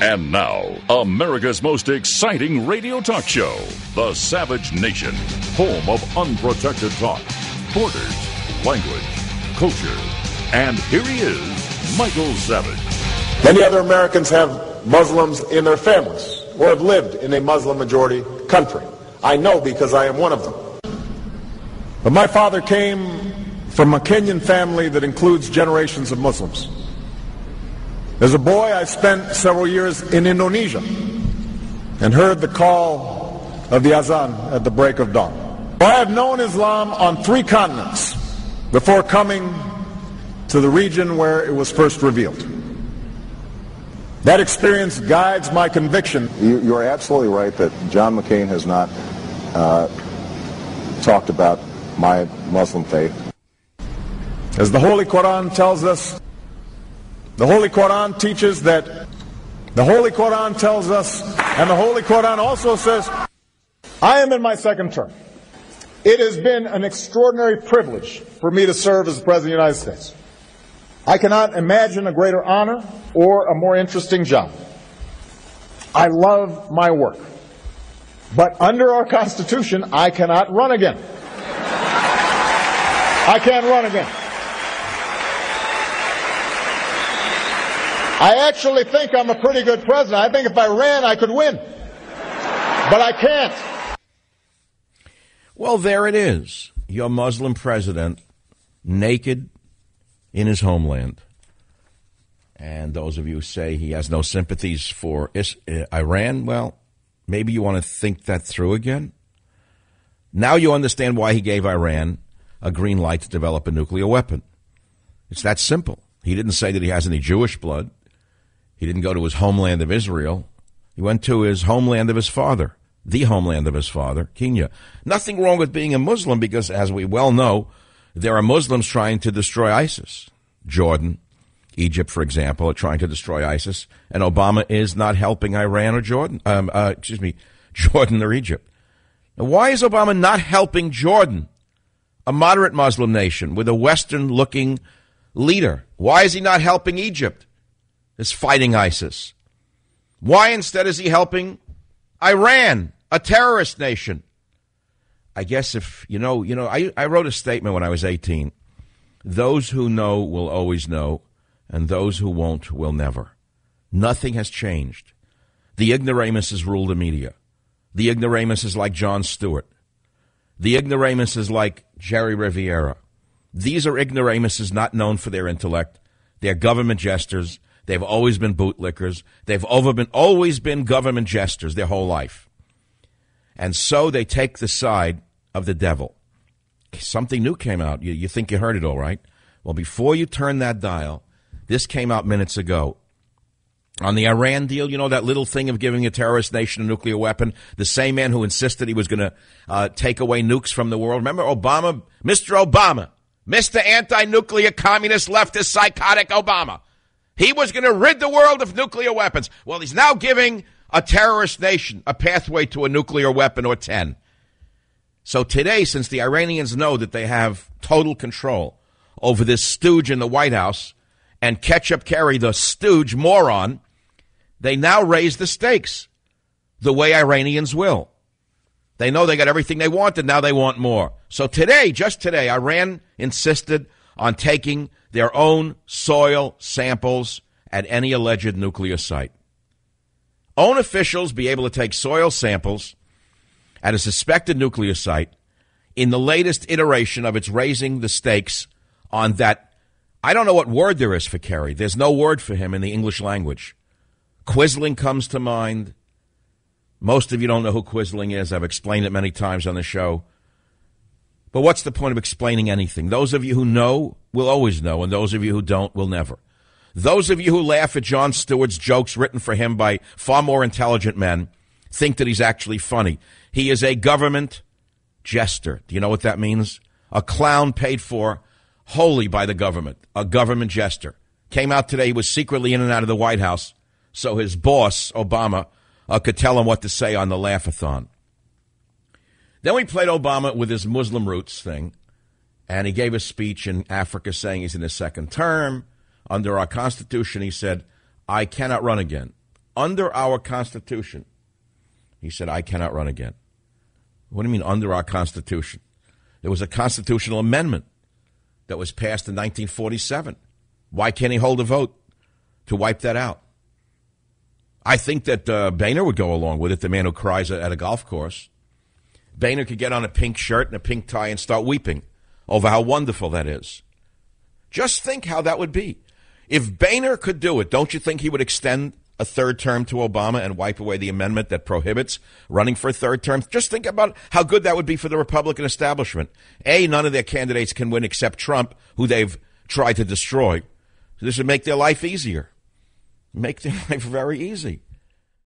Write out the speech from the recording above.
And now, America's most exciting radio talk show, The Savage Nation, home of unprotected talk, borders, language, culture. And here he is, Michael Savage. Many other Americans have Muslims in their families or have lived in a Muslim-majority country. I know because I am one of them. But my father came from a Kenyan family that includes generations of Muslims. As a boy, I spent several years in Indonesia and heard the call of the azan at the break of dawn. I have known Islam on 3 continents before coming to the region where it was first revealed. That experience guides my conviction. You are absolutely right that John McCain has not talked about my Muslim faith. As the Holy Quran tells us, the Holy Quran teaches that, the Holy Quran tells us, and the Holy Quran also says, I am in my 2nd term. It has been an extraordinary privilege for me to serve as the President of the United States. I cannot imagine a greater honor or a more interesting job. I love my work. But under our Constitution, I cannot run again. I can't run again. I actually think I'm a pretty good president. I think if I ran, I could win. But I can't. Well, there it is. Your Muslim president, naked in his homeland. And those of you who say he has no sympathies for Iran, well, maybe you want to think that through again. Now you understand why he gave Iran a green light to develop a nuclear weapon. It's that simple. He didn't say that he has any Jewish blood. He didn't go to his homeland of Israel. He went to his homeland of his father, the homeland of his father, Kenya. Nothing wrong with being a Muslim because, as we well know, there are Muslims trying to destroy ISIS. Jordan, Egypt, for example, are trying to destroy ISIS, and Obama is not helping Iran or Jordan or Egypt. Now, why is Obama not helping Jordan, a moderate Muslim nation with a Western-looking leader? Why is he not helping Egypt, is fighting ISIS? Why instead is he helping Iran, a terrorist nation? I guess if, I wrote a statement when I was 18. Those who know will always know, and those who won't will never. Nothing has changed. The ignoramuses rule the media. The ignoramuses like Jon Stewart. The ignoramuses like Jerry Riviera. These are ignoramuses not known for their intellect. They're government jesters. They've always been bootlickers. They've always been government jesters their whole life. And so they take the side of the devil. Something new came out. You think you heard it all, right? Well, before you turn that dial, this came out minutes ago. On the Iran deal, that little thing of giving a terrorist nation a nuclear weapon, the same man who insisted he was going to take away nukes from the world. Remember Obama? Mr. Obama. Mr. Anti-Nuclear Communist Leftist Psychotic Obama. He was going to rid the world of nuclear weapons. Well, he's now giving a terrorist nation a pathway to a nuclear weapon or 10. So today, since the Iranians know that they have total control over this stooge in the White House and Ketchup Kerry, the stooge moron, they now raise the stakes the way Iranians will. They know they got everything they wanted. Now they want more. So today, just today, Iran insisted on taking their own soil samples at any alleged nuclear site. Own officials be able to take soil samples at a suspected nuclear site in the latest iteration of its raising the stakes on that. I don't know what word there is for Kerry. There's no word for him in the English language. Quisling comes to mind. Most of you don't know who Quisling is. I've explained it many times on the show. But what's the point of explaining anything? Those of you who know will always know, and those of you who don't will never. Those of you who laugh at Jon Stewart's jokes written for him by far more intelligent men think that he's actually funny. He is a government jester. Do you know what that means? A clown paid for wholly by the government. A government jester. Came out today, he was secretly in and out of the White House, so his boss, Obama, could tell him what to say on the laugh-a-thon. Then we played Obama with his Muslim roots thing, and he gave a speech in Africa saying he's in his 2nd term. Under our Constitution, he said, I cannot run again. under our Constitution, he said, I cannot run again. What do you mean under our Constitution? There was a constitutional amendment that was passed in 1947. Why can't he hold a vote to wipe that out? I think that Boehner would go along with it, the man who cries at a golf course. Boehner could get on a pink shirt and a pink tie and start weeping over how wonderful that is. Just think how that would be. If Boehner could do it, don't you think he would extend a third term to Obama and wipe away the amendment that prohibits running for a third term? Just think about how good that would be for the Republican establishment. A, none of their candidates can win except Trump, who they've tried to destroy. So this would make their life easier. Make their life very easy.